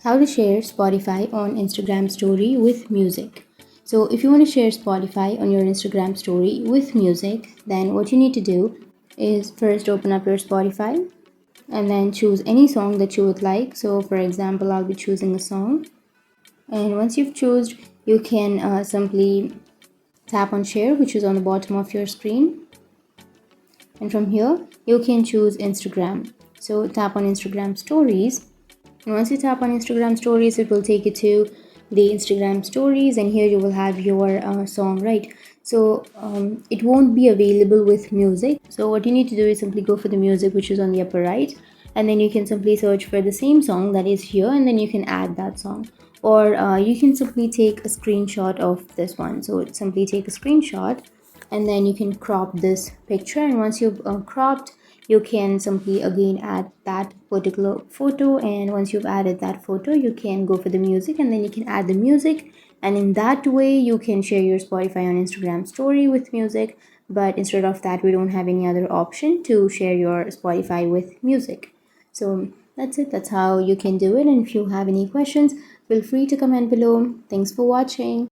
How to share Spotify on Instagram story with music. So if you want to share Spotify on your Instagram story with music, then what you need to do is first open up your Spotify and then choose any song that you would like. So for example, I'll be choosing a song, and once you've chosen, you can simply tap on share, which is on the bottom of your screen, and from here you can choose Instagram. So tap on Instagram stories. And once you tap on Instagram stories, it will take you to the Instagram stories, and here you will have your song, right? So it won't be available with music. So what you need to do is simply go for the music, which is on the upper right, and then you can simply search for the same song that is here, and then you can add that song. Or you can simply take a screenshot of this one. So simply take a screenshot, and then you can crop this picture, and once you've cropped, you can simply again add that particular photo, and once you've added that photo, you can go for the music, and then you can add the music, and in that way you can share your Spotify on Instagram story with music. But instead of that, we don't have any other option to share your Spotify with music. So that's it. That's how you can do it. And if you have any questions, feel free to comment below. Thanks for watching.